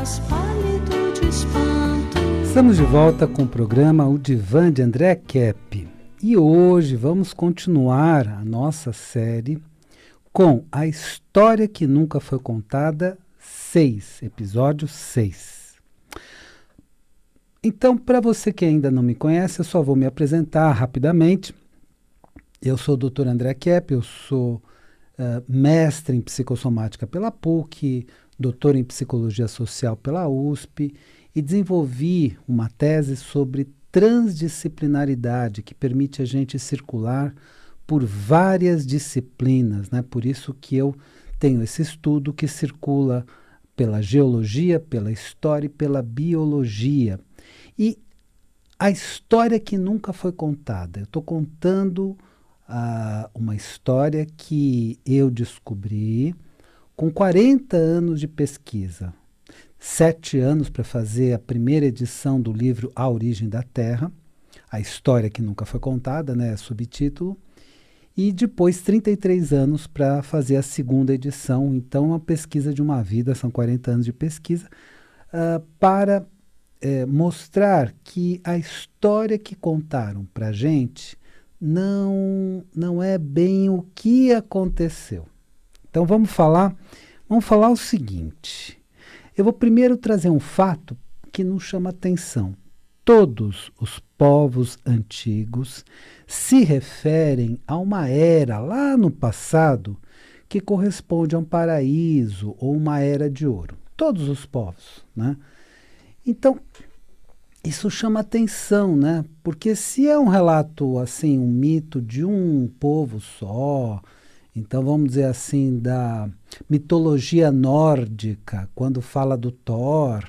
traz pálido de espanto. Estamos de volta com o programa O Divã de André Kepp. E hoje vamos continuar a nossa série com A História que Nunca Foi Contada 6, episódio 6. Então, para você que ainda não me conhece, eu só vou me apresentar rapidamente. Eu sou o Dr. André Kepp, eu sou mestre em psicossomática pela PUC, doutor em psicologia social pela USP e desenvolvi uma tese sobre transdisciplinaridade que permite a gente circular por várias disciplinas, né? Por isso que eu tenho esse estudo que circula pela geologia, pela história e pela biologia. E a história que nunca foi contada. Eu estou contando uma história que eu descobri com 40 anos de pesquisa. 7 anos para fazer a primeira edição do livro A Origem da Terra, a história que nunca foi contada, né, subtítulo, e depois 33 anos para fazer a segunda edição. Então, uma pesquisa de uma vida, são 40 anos de pesquisa, para mostrar que a história que contaram para a gente não é bem o que aconteceu. Então, vamos falar o seguinte. Eu vou primeiro trazer um fato que nos chama atenção. Todos os povos antigos se referem a uma era lá no passado que corresponde a um paraíso ou uma era de ouro. Todos os povos, né? Então, isso chama atenção, né? Porque se é um relato, assim, um mito de um povo só, então vamos dizer assim, da mitologia nórdica, quando fala do Thor,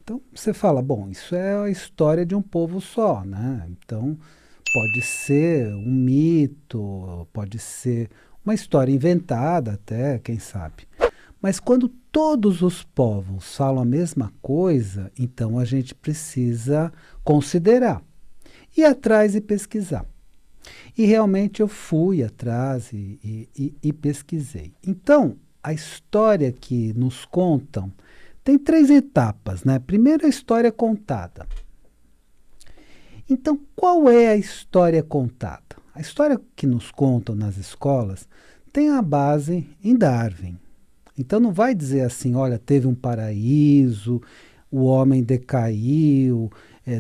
então você fala, bom, isso é a história de um povo só, né? Então pode ser um mito, pode ser uma história inventada até, quem sabe. Mas quando todos os povos falam a mesma coisa, então a gente precisa considerar, ir atrás e pesquisar. E realmente eu fui atrás e pesquisei. Então, a história que nos contam tem 3 etapas, né? Primeiro, a história contada. Então, qual é a história contada? A história que nos contam nas escolas tem a base em Darwin. Então, não vai dizer assim, olha, teve um paraíso, o homem decaiu,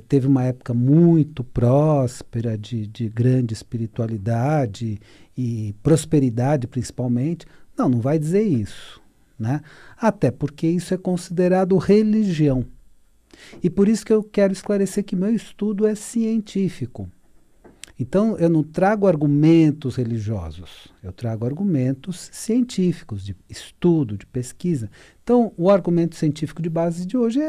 teve uma época muito próspera de grande espiritualidade e prosperidade, principalmente. Não vai dizer isso, né? Até porque isso é considerado religião. E por isso que eu quero esclarecer que meu estudo é científico. Então, eu não trago argumentos religiosos, eu trago argumentos científicos, de estudo, de pesquisa. Então, o argumento científico de base de hoje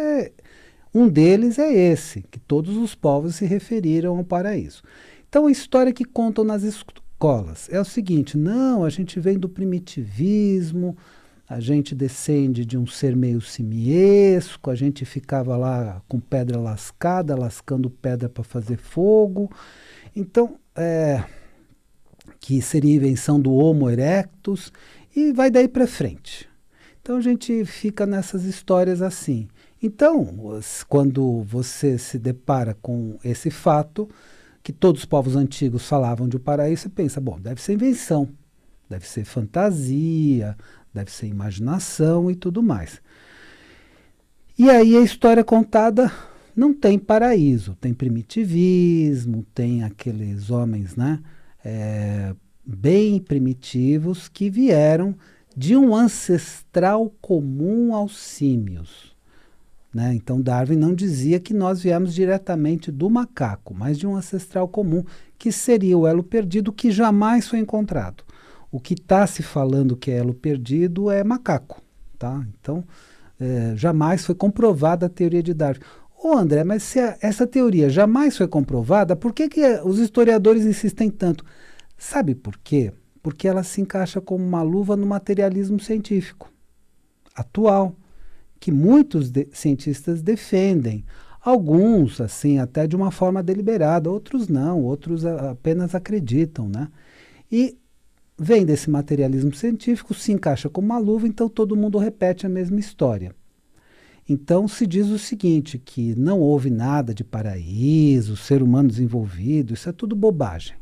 um deles é esse, que todos os povos se referiram ao paraíso. Então, a história que contam nas escolas é o seguinte, não, a gente vem do primitivismo, a gente descende de um ser meio simiesco, a gente ficava lá com pedra lascada, lascando pedra para fazer fogo. Então, que seria a invenção do Homo erectus, e vai daí para frente. Então, a gente fica nessas histórias assim. Então, quando você se depara com esse fato, que todos os povos antigos falavam de um paraíso, você pensa, bom, deve ser invenção, deve ser fantasia, deve ser imaginação e tudo mais. E aí a história contada não tem paraíso, tem primitivismo, tem aqueles homens, né, bem primitivos que vieram de um ancestral comum aos símios. Né? Então Darwin não dizia que nós viemos diretamente do macaco, mas de um ancestral comum, que seria o elo perdido, que jamais foi encontrado. O que está se falando que é elo perdido é macaco. Tá? Então, jamais foi comprovada a teoria de Darwin. Ô André, mas se essa teoria jamais foi comprovada, por que os historiadores insistem tanto? Sabe por quê? Porque ela se encaixa como uma luva no materialismo científico atual, que muitos cientistas defendem. Alguns, assim, até de uma forma deliberada, outros não, outros apenas acreditam, né? E vem desse materialismo científico, se encaixa como uma luva, então todo mundo repete a mesma história. Então se diz o seguinte, que não houve nada de paraíso, ser humano desenvolvido, isso é tudo bobagem.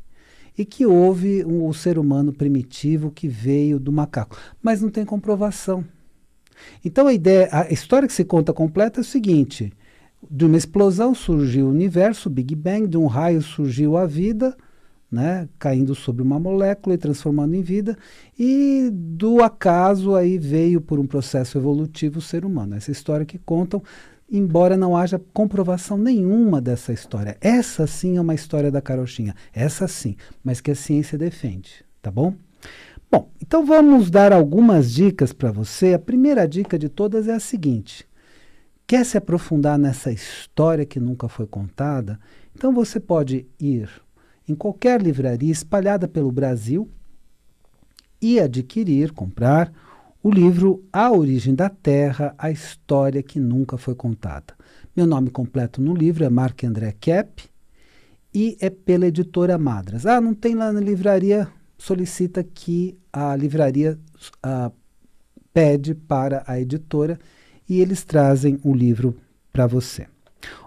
E que houve o ser humano primitivo que veio do macaco. Mas não tem comprovação. Então a história que se conta completa é o seguinte: de uma explosão surgiu o universo, o Big Bang, de um raio surgiu a vida, né, caindo sobre uma molécula e transformando em vida, e do acaso aí veio por um processo evolutivo o ser humano. Essa história que contam, embora não haja comprovação nenhuma dessa história. Essa sim é uma história da carochinha, essa sim, mas que a ciência defende, tá bom? Bom, então vamos dar algumas dicas para você. A primeira dica de todas é a seguinte: quer se aprofundar nessa história que nunca foi contada? Então você pode ir em qualquer livraria espalhada pelo Brasil e adquirir, comprar, o livro A Origem da Terra, a História que Nunca Foi Contada. Meu nome completo no livro é Marc André Kepp e é pela editora Madras. Ah, não tem lá na livraria? Solicita que a livraria pede para a editora e eles trazem o livro para você.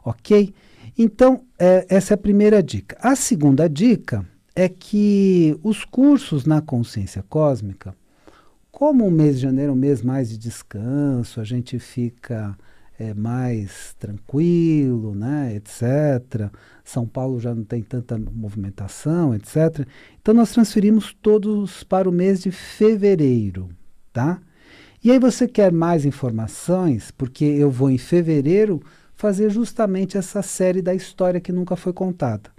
Ok? Então, essa é a primeira dica. A segunda dica é que os cursos na consciência cósmica, como o mês de janeiro é um mês mais de descanso, a gente fica mais tranquilo, né, etc. São Paulo já não tem tanta movimentação, etc. Então nós transferimos todos para o mês de fevereiro, tá? E aí você quer mais informações, porque eu vou em fevereiro fazer justamente essa série da história que nunca foi contada.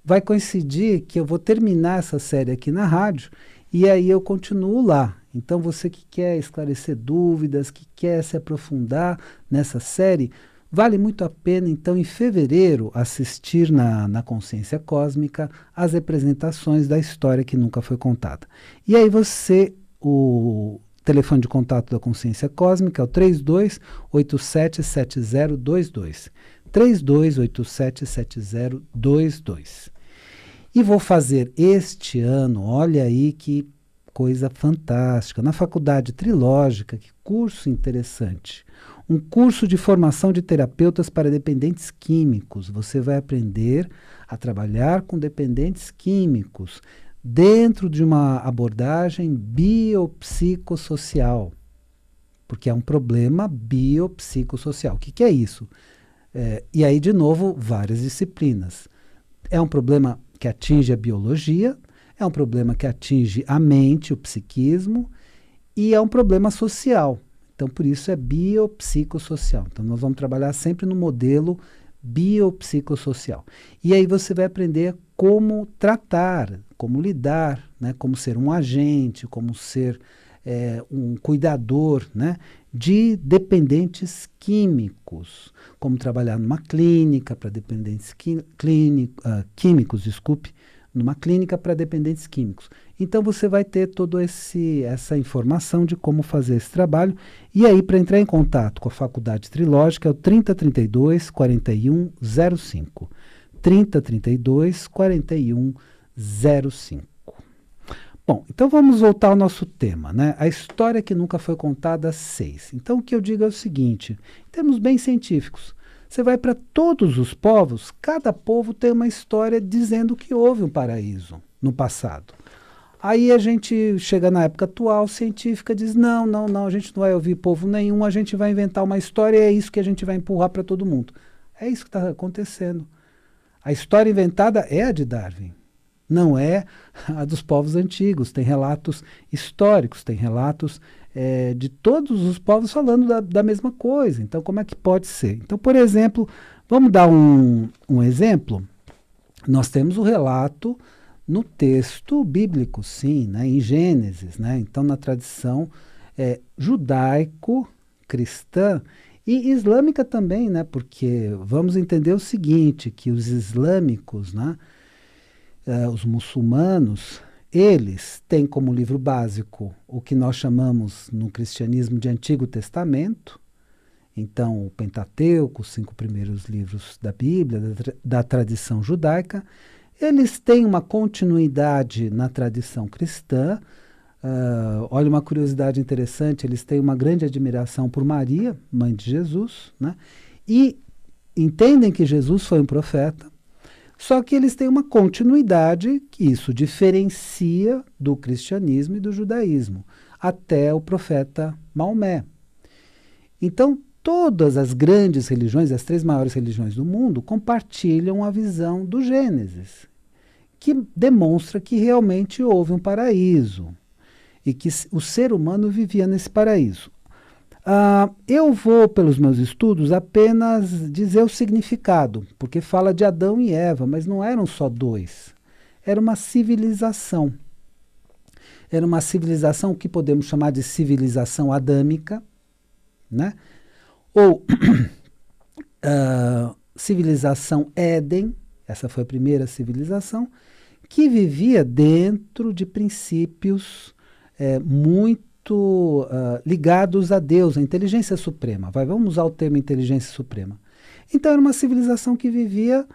Vai coincidir que eu vou terminar essa série aqui na rádio e aí eu continuo lá. Então você que quer esclarecer dúvidas, que quer se aprofundar nessa série, vale muito a pena então em fevereiro assistir na Consciência Cósmica as representações da história que nunca foi contada. E aí o telefone de contato da Consciência Cósmica é o 32877022. 32877022. E vou fazer este ano, olha aí que coisa fantástica, na Faculdade Trilógica, que curso interessante. Um curso de formação de terapeutas para dependentes químicos. Você vai aprender a trabalhar com dependentes químicos dentro de uma abordagem biopsicossocial, porque é um problema biopsicossocial. O que é isso? E aí, de novo, várias disciplinas. É um problema que atinge a biologia, é um problema que atinge a mente, o psiquismo, e é um problema social. Então, por isso é biopsicossocial. Então, nós vamos trabalhar sempre no modelo biopsicossocial. E aí você vai aprender como tratar, como lidar, né, como ser um agente, como ser um cuidador, né, de dependentes químicos, como trabalhar numa clínica para dependentes químicos, numa clínica para dependentes químicos. Então você vai ter toda essa informação de como fazer esse trabalho. E aí, para entrar em contato com a Faculdade Trilógica, é o 3032 4105. 3032 4105. Bom, então vamos voltar ao nosso tema, né? A história que nunca foi contada 6. Então o que eu digo é o seguinte, em termos bem científicos, você vai para todos os povos, cada povo tem uma história dizendo que houve um paraíso no passado. Aí a gente chega na época atual, científica, diz não, a gente não vai ouvir povo nenhum, a gente vai inventar uma história e é isso que a gente vai empurrar para todo mundo. É isso que está acontecendo. A história inventada é a de Darwin, não é a dos povos antigos. Tem relatos históricos, tem relatos de todos os povos falando da mesma coisa. Então, como é que pode ser? Então, por exemplo, vamos dar um exemplo. Nós temos o relato no texto bíblico, sim, né, em Gênesis, né? Então, na tradição judaico-cristã e islâmica também, né? Porque vamos entender o seguinte, que os islâmicos, né, os muçulmanos, eles têm como livro básico o que nós chamamos no cristianismo de Antigo Testamento. Então, o Pentateuco, os 5 primeiros livros da Bíblia, da tradição judaica. Eles têm uma continuidade na tradição cristã, Olha uma curiosidade interessante, eles têm uma grande admiração por Maria, mãe de Jesus, né? E entendem que Jesus foi um profeta, só que eles têm uma continuidade que isso diferencia do cristianismo e do judaísmo, até o profeta Maomé. Então, todas as grandes religiões, as 3 maiores religiões do mundo, compartilham a visão do Gênesis, que demonstra que realmente houve um paraíso e que o ser humano vivia nesse paraíso. Eu vou, pelos meus estudos, apenas dizer o significado, porque fala de Adão e Eva, mas não eram só 2. Era uma civilização. Era uma civilização que podemos chamar de civilização adâmica, né? Ou civilização Éden, essa foi a primeira civilização, que vivia dentro de princípios muito ligados a Deus, a inteligência suprema. Vamos usar o termo inteligência suprema. Então era uma civilização que vivia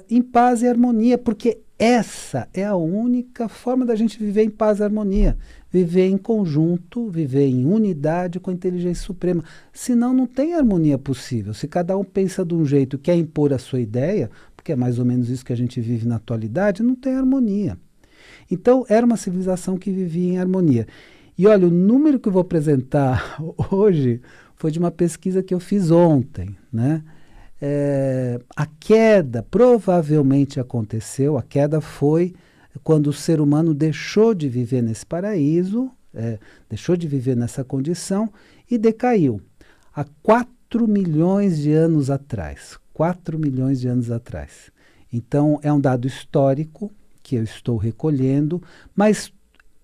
em paz e harmonia, porque essa é a única forma da gente viver em paz e harmonia. Viver em conjunto, viver em unidade com a inteligência suprema. Senão não tem harmonia possível. Se cada um pensa de um jeito e quer impor a sua ideia, porque é mais ou menos isso que a gente vive na atualidade, não tem harmonia. Então era uma civilização que vivia em harmonia. E olha, o número que eu vou apresentar hoje foi de uma pesquisa que eu fiz ontem, né? A queda provavelmente aconteceu, a queda foi quando o ser humano deixou de viver nesse paraíso, deixou de viver nessa condição e decaiu. Há 4 milhões de anos atrás. 4 milhões de anos atrás. Então, é um dado histórico que eu estou recolhendo, mas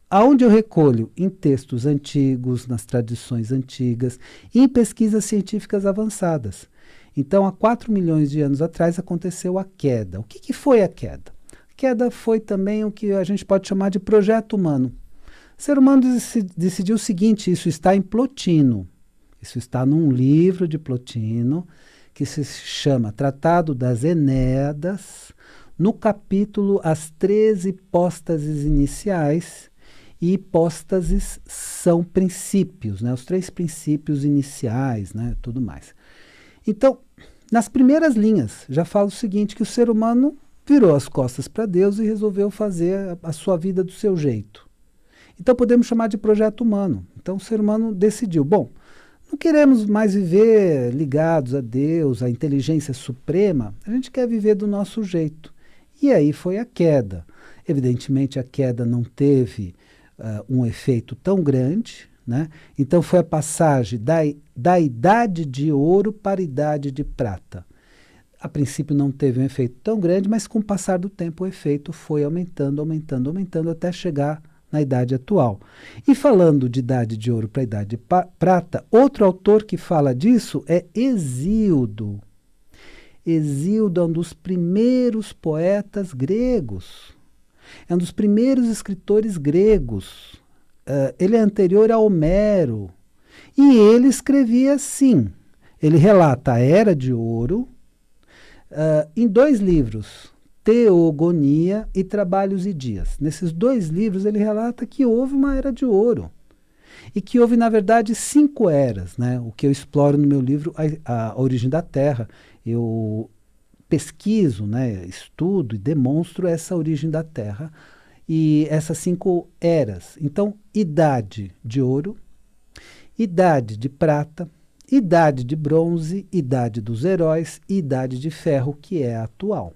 aonde eu recolho? Em textos antigos, nas tradições antigas, e em pesquisas científicas avançadas. Então, há 4 milhões de anos atrás aconteceu a queda. O que foi a queda? A queda foi também o que a gente pode chamar de projeto humano. O ser humano decidiu o seguinte, isso está em Plotino. Isso está num livro de Plotino, que se chama Tratado das Enéadas, no capítulo As 13 Hipóstases Iniciais, e hipóstases são princípios, né? Os 3 princípios iniciais, né? Tudo mais. Então, nas primeiras linhas, já fala o seguinte, que o ser humano virou as costas para Deus e resolveu fazer a sua vida do seu jeito. Então, podemos chamar de projeto humano. Então, o ser humano decidiu, bom, não queremos mais viver ligados a Deus, à inteligência suprema, a gente quer viver do nosso jeito. E aí foi a queda. Evidentemente, a queda não teve um efeito tão grande, né? Então foi a passagem da idade de ouro para a idade de prata. A princípio não teve um efeito tão grande, mas com o passar do tempo o efeito foi aumentando, aumentando, aumentando até chegar na idade atual. E falando de idade de ouro para a idade de prata, outro autor que fala disso é Hesíodo. Hesíodo é um dos primeiros poetas gregos. É um dos primeiros escritores gregos. Ele é anterior a Homero. E ele escrevia assim. Ele relata a Era de Ouro em 2 livros, Teogonia e Trabalhos e Dias. Nesses 2 livros ele relata que houve uma Era de Ouro. E que houve, na verdade, 5 eras, né? O que eu exploro no meu livro, A Origem da Terra. Eu pesquiso, né, estudo e demonstro essa origem da Terra e essas 5 eras. Então, idade de ouro, idade de prata, idade de bronze, idade dos heróis e idade de ferro, que é a atual.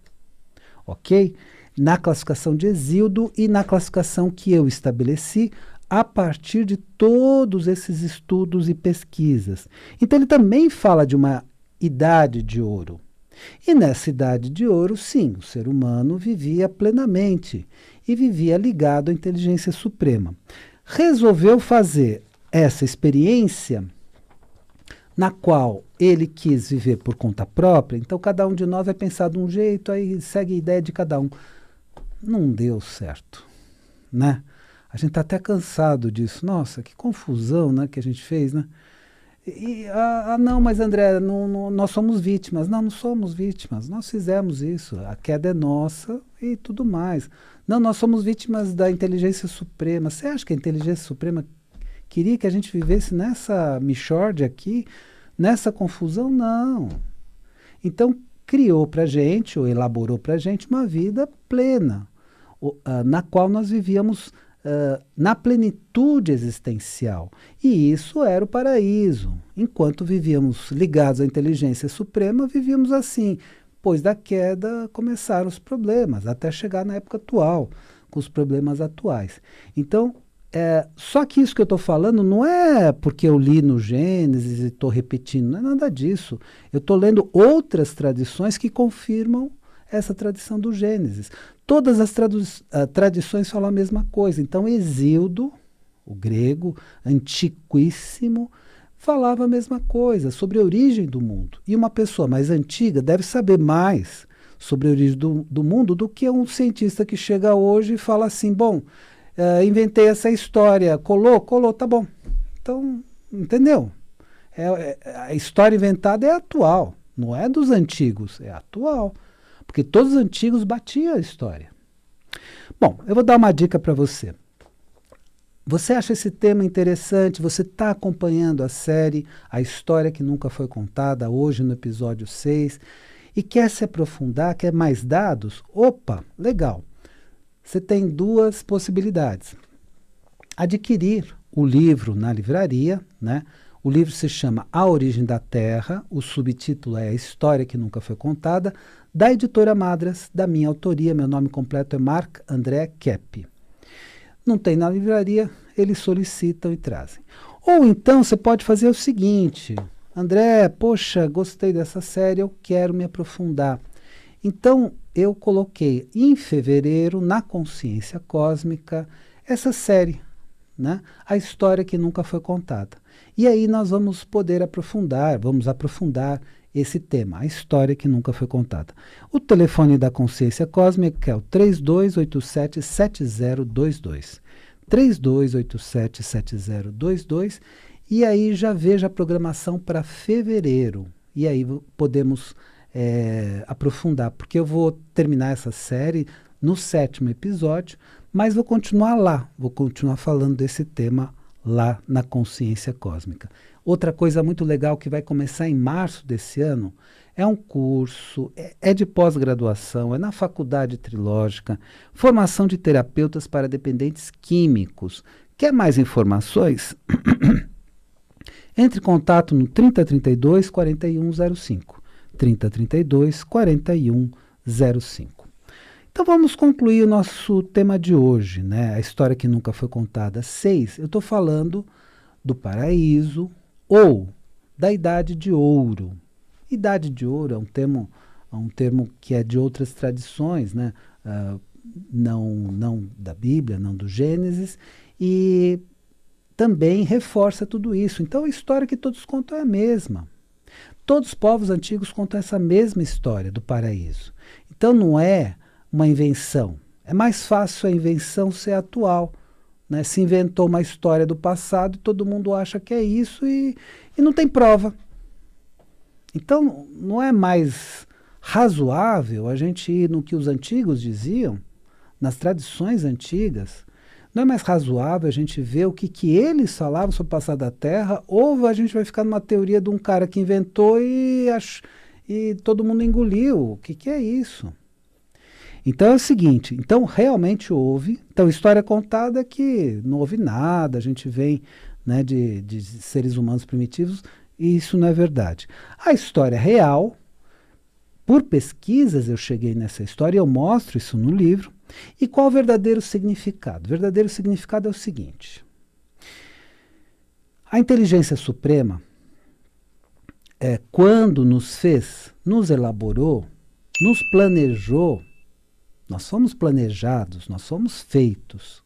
Ok? Na classificação de Hesíodo e na classificação que eu estabeleci a partir de todos esses estudos e pesquisas. Então, ele também fala de uma idade de ouro. E nessa idade de ouro, sim, o ser humano vivia plenamente e vivia ligado à inteligência suprema. Resolveu fazer essa experiência na qual ele quis viver por conta própria, então cada um de nós vai pensar de um jeito, aí segue a ideia de cada um. Não deu certo, né? A gente está até cansado disso. Nossa, que confusão, né, que a gente fez, né? Não, mas André, nós somos vítimas. Não, não somos vítimas. Nós fizemos isso. A queda é nossa e tudo mais. Não, nós somos vítimas da inteligência suprema. Você acha que a inteligência suprema queria que a gente vivesse nessa mixórdia aqui, nessa confusão? Não. Então, criou para a gente, ou elaborou para a gente, uma vida plena, na qual nós vivíamos na plenitude existencial. E isso era o paraíso. Enquanto vivíamos ligados à inteligência suprema, vivíamos assim. Pois da queda começaram os problemas, até chegar na época atual, com os problemas atuais. Então, só que isso que eu estou falando não é porque eu li no Gênesis e estou repetindo, não é nada disso. Eu estou lendo outras tradições que confirmam essa tradição do Gênesis. Todas as tradições falam a mesma coisa. Então, Hesíodo, o grego antiquíssimo, falava a mesma coisa sobre a origem do mundo. E uma pessoa mais antiga deve saber mais sobre a origem do mundo do que um cientista que chega hoje e fala assim, bom, inventei essa história, colou, tá bom. Então, entendeu? A história inventada é atual, não é dos antigos, é atual. Porque todos os antigos batiam a história. Bom, eu vou dar uma dica para você. Você acha esse tema interessante? Você está acompanhando a série A História que Nunca Foi Contada, hoje no episódio 6, e quer se aprofundar, quer mais dados? Opa, legal. Você tem duas possibilidades. Adquirir o livro na livraria, né? O livro se chama A Origem da Terra, o subtítulo é A História que Nunca Foi Contada, da editora Madras, da minha autoria. Meu nome completo é Marc André Kepp. Não tem na livraria, eles solicitam e trazem. Ou então você pode fazer o seguinte, André, poxa, gostei dessa série, eu quero me aprofundar. Então eu coloquei em fevereiro, na Consciência Cósmica, essa série, né? A História que Nunca Foi Contada. E aí nós vamos aprofundar esse tema, a história que nunca foi contada. O telefone da Consciência Cósmica é o 3287-7022. 3287-7022. E aí já veja a programação para fevereiro. E aí podemos aprofundar, porque eu vou terminar essa série no 7º episódio, mas vou continuar lá, vou continuar falando desse tema lá na Consciência Cósmica. Outra coisa muito legal que vai começar em março desse ano é um curso, é de pós-graduação, é na Faculdade Trilógica, formação de terapeutas para dependentes químicos. Quer mais informações? Entre em contato no 3032 4105. 3032 4105. Então vamos concluir o nosso tema de hoje, né? A História que Nunca Foi Contada 6. Eu estou falando do paraíso ou da Idade de Ouro. Idade de Ouro é um termo que é de outras tradições, né? Não da Bíblia, não do Gênesis, e também reforça tudo isso. Então a história que todos contam é a mesma. Todos os povos antigos contam essa mesma história do paraíso. Então não é uma invenção. É mais fácil a invenção ser atual, né? Se inventou uma história do passado e todo mundo acha que é isso e não tem prova. Então, não é mais razoável a gente ir no que os antigos diziam, nas tradições antigas? Não é mais razoável a gente ver o que eles falavam sobre o passado da Terra, ou a gente vai ficar numa teoria de um cara que inventou e todo mundo engoliu? O que é isso? Então é o seguinte, então realmente houve, então história contada é que não houve nada, a gente vem, né, de seres humanos primitivos, e isso não é verdade. A história real, por pesquisas eu cheguei nessa história, eu mostro isso no livro, e qual o verdadeiro significado? O verdadeiro significado é o seguinte, a inteligência suprema, quando nos fez, nos elaborou, nos planejou, nós fomos planejados, nós fomos feitos.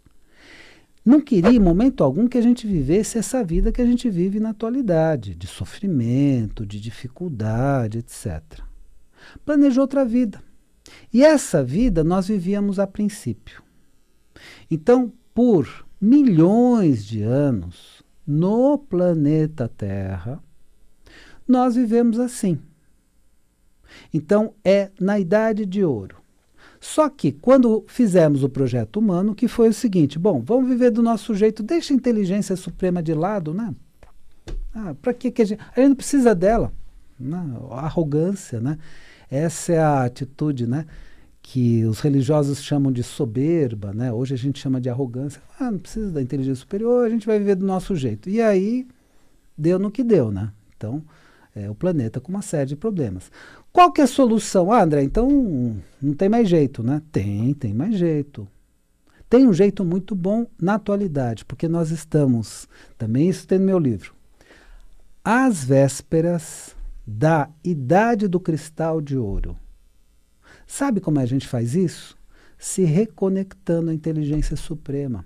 Não queria em momento algum que a gente vivesse essa vida que a gente vive na atualidade, de sofrimento, de dificuldade, etc. Planejou outra vida. E essa vida nós vivíamos a princípio. Então, por milhões de anos, no planeta Terra, Nós vivemos assim. Então, é na Idade de Ouro. Só que, quando fizemos o projeto humano, que foi o seguinte, bom, vamos viver do nosso jeito, deixa a inteligência suprema de lado, né? Para que a gente não precisa dela? Né? A arrogância, né? Essa é a atitude, né? Que os religiosos chamam de soberba, né? Hoje a gente chama de arrogância. Não precisa da inteligência superior, a gente vai viver do nosso jeito. E aí, deu no que deu, né? Então, o planeta com uma série de problemas. Qual que é a solução? André, então não tem mais jeito, né? Tem mais jeito. Tem um jeito muito bom na atualidade, porque nós estamos, também isso tem no meu livro, às vésperas da Idade do Cristal de Ouro. Sabe como a gente faz isso? Se reconectando à inteligência suprema,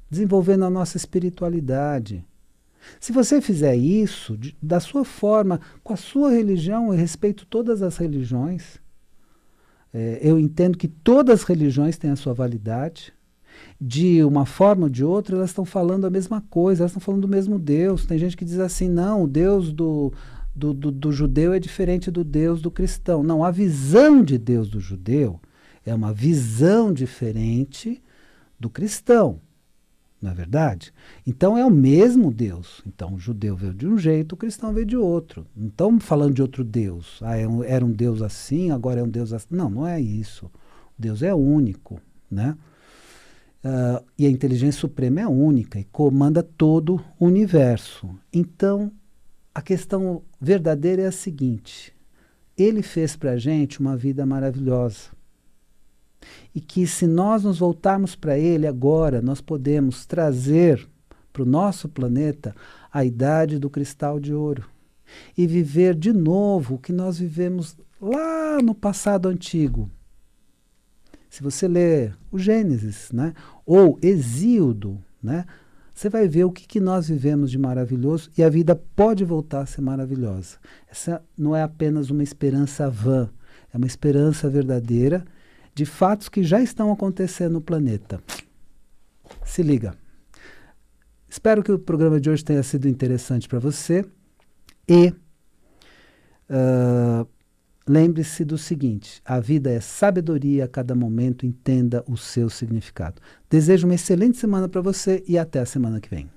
desenvolvendo a nossa espiritualidade. Se você fizer isso da sua forma, com a sua religião, eu respeito todas as religiões, eu entendo que todas as religiões têm a sua validade, de uma forma ou de outra elas estão falando a mesma coisa, elas estão falando do mesmo Deus. Tem gente que diz assim, não, o Deus do judeu é diferente do Deus do cristão. Não, a visão de Deus do judeu é uma visão diferente do cristão. Não é verdade? Então é o mesmo Deus. Então o judeu veio de um jeito, o cristão veio de outro. Não estamos falando de outro Deus. Era um Deus assim, agora é um Deus assim. Não, não é isso. Deus é único, né? E a inteligência suprema é única e comanda todo o universo. Então, a questão verdadeira é a seguinte: ele fez para a gente uma vida maravilhosa. E que se nós nos voltarmos para ele agora, nós podemos trazer para o nosso planeta a Idade do Cristal de Ouro. E viver de novo o que nós vivemos lá no passado antigo. Se você ler o Gênesis, né, ou Hesíodo, né, você vai ver o que nós vivemos de maravilhoso e a vida pode voltar a ser maravilhosa. Essa não é apenas uma esperança vã, é uma esperança verdadeira de fatos que já estão acontecendo no planeta. Se liga. Espero que o programa de hoje tenha sido interessante para você e lembre-se do seguinte: a vida é sabedoria, a cada momento entenda o seu significado. Desejo uma excelente semana para você e até a semana que vem.